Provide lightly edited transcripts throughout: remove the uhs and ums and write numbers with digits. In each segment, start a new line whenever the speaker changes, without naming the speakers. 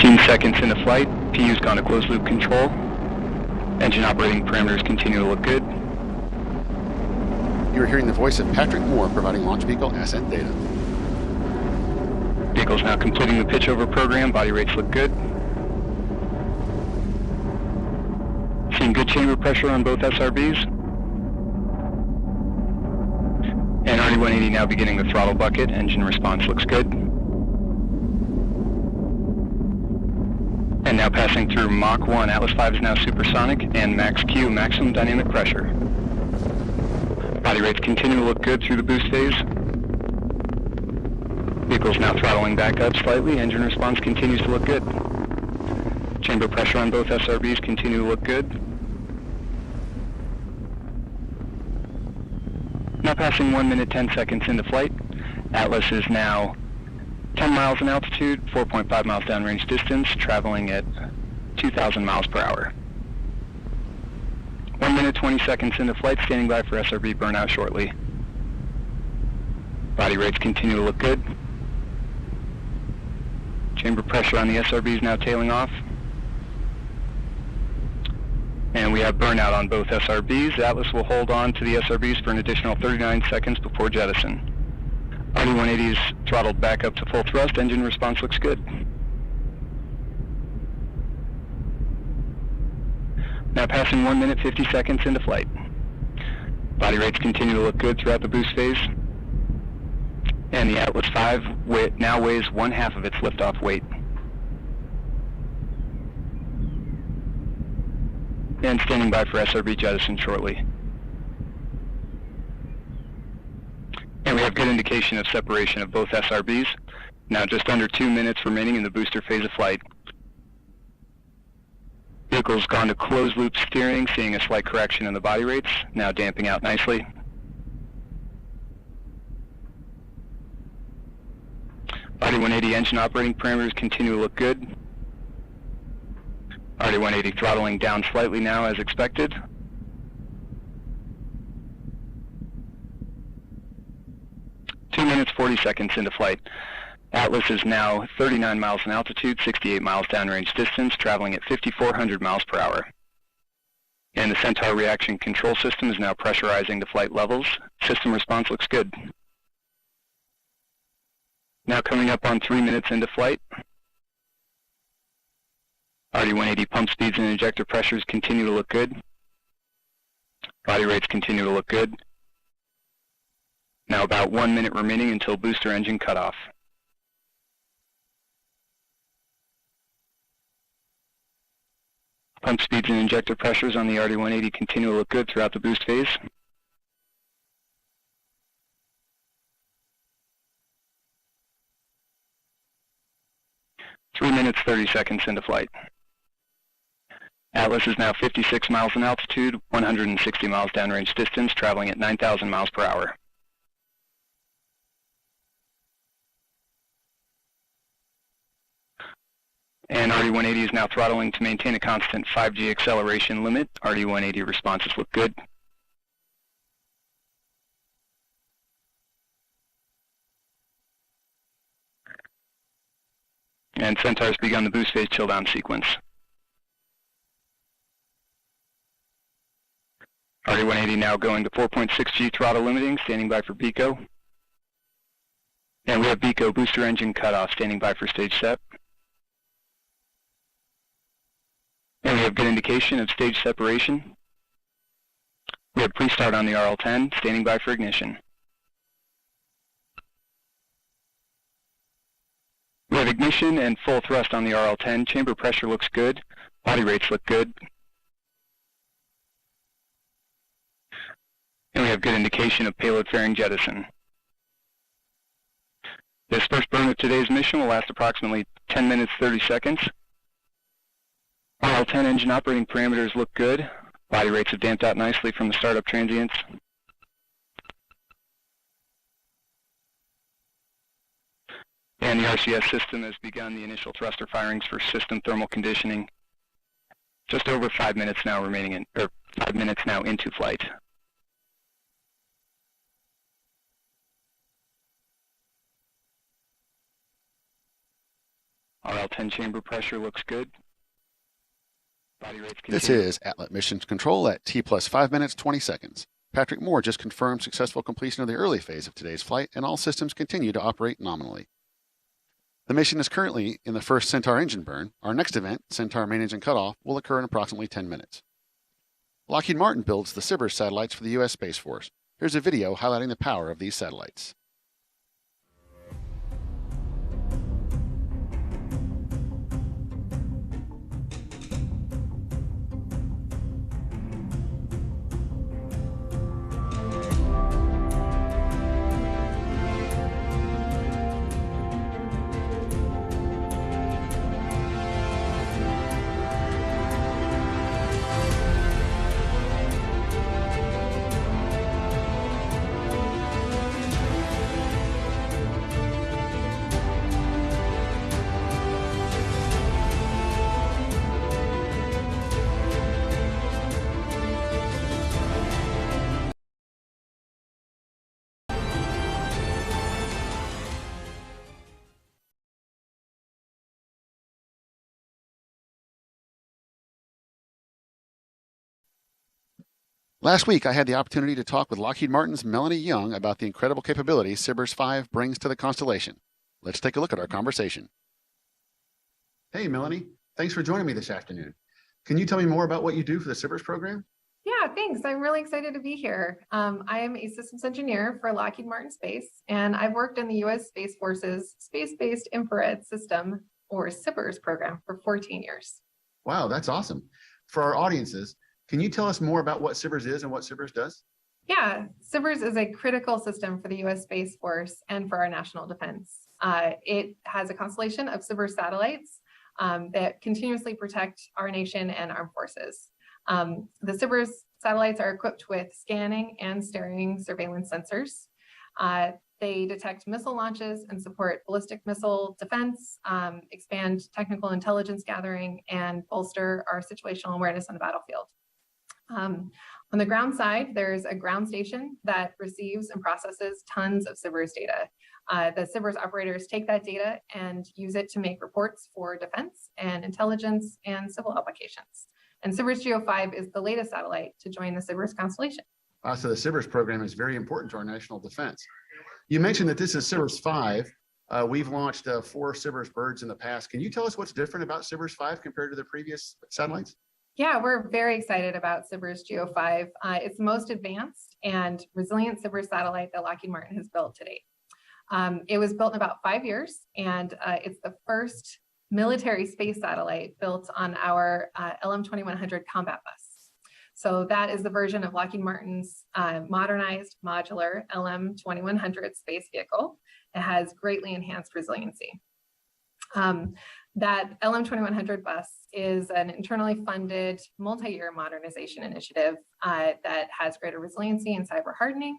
15 seconds into flight, PU's gone to closed loop control. Engine operating parameters continue to look good.
You are hearing the voice of Patrick Moore providing launch vehicle ascent data.
Vehicle's now completing the pitch over program, body rates look good. Seeing good chamber pressure on both SRBs. And RD-180 now beginning the throttle bucket, engine response looks good. And now passing through Mach 1, Atlas V is now supersonic, and max Q, maximum dynamic pressure. Body rates continue to look good through the boost phase. Vehicle's now throttling back up slightly, engine response continues to look good. Chamber pressure on both SRBs continue to look good. Now passing 1 minute 10 seconds into flight. Atlas is now 10 miles in altitude, 4.5 miles downrange distance, traveling at 2,000 miles per hour. 1 minute 20 seconds into flight, standing by for SRB burnout shortly. Body rates continue to look good. Chamber pressure on the SRB is now tailing off. And we have burnout on both SRBs. Atlas will hold on to the SRBs for an additional 39 seconds before jettison. RD-180 is throttled back up to full thrust. Engine response looks good. Now passing 1 minute 50 seconds into flight. Body rates continue to look good throughout the boost phase. And the Atlas V now weighs 1/2 of its liftoff weight. And standing by for SRB jettison shortly. And we have good indication of separation of both SRBs. Now just under 2 minutes remaining in the booster phase of flight. Vehicle's gone to closed loop steering, seeing a slight correction in the body rates, now damping out nicely. RD-180 engine operating parameters continue to look good. RD-180 throttling down slightly now as expected. Two minutes 40 seconds into flight. Atlas is now 39 miles in altitude, 68 miles downrange distance, traveling at 5,400 miles per hour. And the Centaur reaction control system is now pressurizing the flight levels. System response looks good. Now coming up on 3 minutes into flight. RD-180 pump speeds and injector pressures continue to look good. Body rates continue to look good. Now about 1 minute remaining until booster engine cutoff. Pump speeds and injector pressures on the RD-180 continue to look good throughout the boost phase. Three minutes 30 seconds into flight. Atlas is now 56 miles in altitude, 160 miles downrange distance, traveling at 9,000 miles per hour. And RD-180 is now throttling to maintain a constant 5G acceleration limit. RD-180 responses look good. And Centaur's begun the boost phase chill down sequence. RD-180 now going to 4.6G throttle limiting, standing by for BECO. And we have BECO booster engine cutoff, standing by for stage set. And we have good indication of stage separation. We have pre-start on the RL-10, standing by for ignition. We have ignition and full thrust on the RL-10. Chamber pressure looks good. Body rates look good. And we have good indication of payload fairing jettison. This first burn of today's mission will last approximately 10 minutes 30 seconds. RL-10 engine operating parameters look good. Body rates have damped out nicely from the startup transients. And the RCS system has begun the initial thruster firings for system thermal conditioning. Just over 5 minutes now remaining 5 minutes now into flight. RL10 chamber pressure looks good. Body rates
This
continue.
is Atlas Missions Control at T plus 5 minutes, 20 seconds. Patrick Moore just confirmed successful completion of the early phase of today's flight, and all systems continue to operate nominally. The mission is currently in the first Centaur engine burn. Our next event, Centaur main engine cutoff, will occur in approximately 10 minutes. Lockheed Martin builds the SBIRS satellites for the U.S. Space Force. Here's a video highlighting the power of these satellites. Last week, I had the opportunity to talk with Lockheed Martin's Melanie Young about the incredible capabilities SBIRS 5 brings to the constellation. Let's take a look at our conversation. Hey, Melanie, thanks for joining me this afternoon. Can you tell me more about what you do for the SBIRS program?
Yeah, thanks. I'm really excited to be here. I am a systems engineer for Lockheed Martin Space, and I've worked in the U.S. Space Force's Space-Based Infrared System, or SBIRS program, for 14 years.
Wow, that's awesome. For our audiences, can you tell us more about what SBIRS is and what SBIRS does?
Yeah, SBIRS is a critical system for the U.S. Space Force and for our national defense. It has a constellation of SBIRS satellites that continuously protect our nation and armed forces. The SBIRS satellites are equipped with scanning and steering surveillance sensors. They detect missile launches and support ballistic missile defense, expand technical intelligence gathering, and bolster our situational awareness on the battlefield. On the ground side, there's a ground station that receives and processes tons of SBIRS data. The SBIRS operators take that data and use it to make reports for defense and intelligence and civil applications. And SBIRS GEO 5 is the latest satellite to join the SBIRS constellation.
So the SBIRS program is very important to our national defense. You mentioned that this is SBIRS 5. We've launched 4 SBIRS birds in the past. Can you tell us what's different about SBIRS 5 compared to the previous satellites?
Yeah, we're very excited about SBIRS GEO 5. It's the most advanced and resilient SBIRS satellite that Lockheed Martin has built to date. It was built in about 5 years, and it's the first military space satellite built on our LM-2100 combat bus. So that is the version of Lockheed Martin's modernized modular LM-2100 space vehicle. It has greatly enhanced resiliency. That LM-2100 bus is an internally funded multi-year modernization initiative that has greater resiliency and cyber hardening,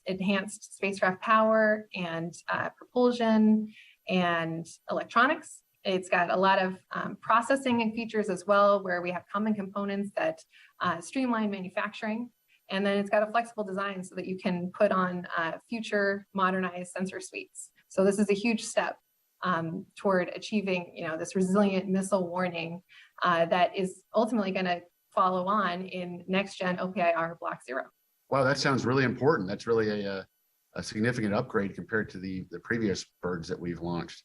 enhanced spacecraft power and propulsion and electronics. It's got a lot of processing features as well, where we have common components that streamline manufacturing. And then it's got a flexible design so that you can put on future modernized sensor suites. So this is a huge step toward achieving, this resilient missile warning that is ultimately going to follow on in next-gen OPIR Block 0.
Wow, that sounds really important. That's really a significant upgrade compared to the previous birds that we've launched.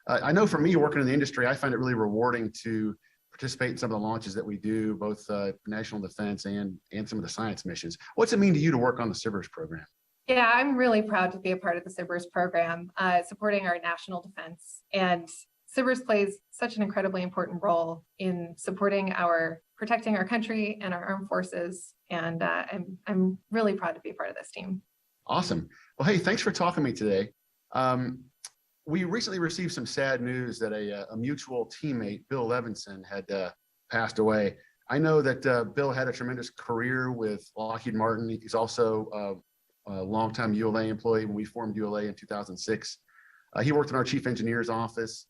I know for me, working in the industry, I find it really rewarding to participate in some of the launches that we do, both national defense and some of the science missions. What's it mean to you to work on the SBIRS program?
Yeah, I'm really proud to be a part of the SBIRS program, supporting our national defense. And SBIRS plays such an incredibly important role in protecting our country and our armed forces. And I'm really proud to be a part of this team.
Awesome. Well, hey, thanks for talking to me today. We recently received some sad news that a mutual teammate, Bill Levinson, had passed away. I know that Bill had a tremendous career with Lockheed Martin. He's also a longtime ULA employee when we formed ULA in 2006. He worked in our chief engineer's office,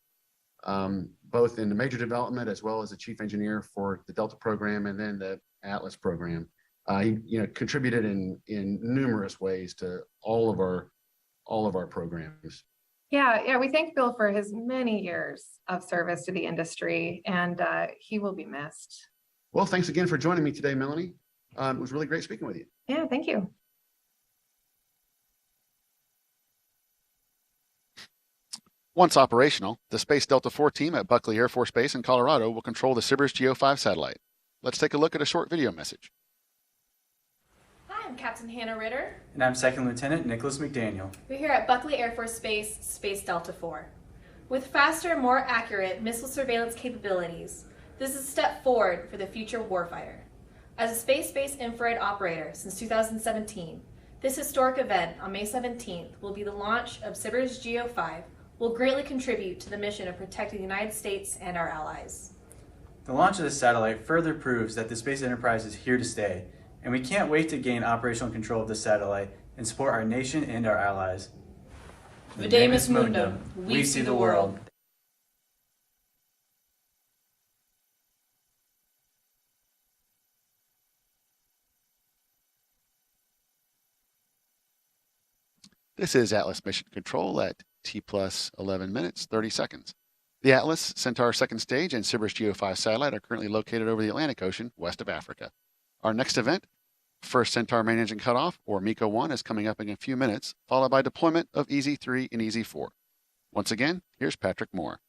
both in the major development as well as the chief engineer for the Delta program and then the Atlas program. He contributed in numerous ways to all of our programs.
Yeah, we thank Bill for his many years of service to the industry, and he will be missed.
Well, thanks again for joining me today, Melanie. It was really great speaking with you.
Yeah, thank you.
Once operational, the Space Delta IV team at Buckley Air Force Base in Colorado will control the SBIRS GEO 5 satellite. Let's take a look at a short video message.
Hi, I'm Captain Hannah Ritter.
And I'm Second Lieutenant Nicholas McDaniel.
We're here at Buckley Air Force Base, Space Delta IV. With faster, more accurate missile surveillance capabilities, this is a step forward for the future warfighter. As a space-based infrared operator since 2017, this historic event on May 17th will be the launch of SBIRS GEO 5, will greatly contribute to the mission of protecting the United States and our allies.
The launch of this satellite further proves that the space enterprise is here to stay, and we can't wait to gain operational control of this satellite and support our nation and our allies.
Videmus Mundum, we see the world.
This is Atlas Mission Control at T plus 11 minutes, 30 seconds. The Atlas, Centaur second stage, and SBIRS GEO 5 satellite are currently located over the Atlantic Ocean, west of Africa. Our next event, first Centaur main engine cutoff, or MECO 1, is coming up in a few minutes, followed by deployment of EZ3 and EZ4. Once again, here's Patrick Moore.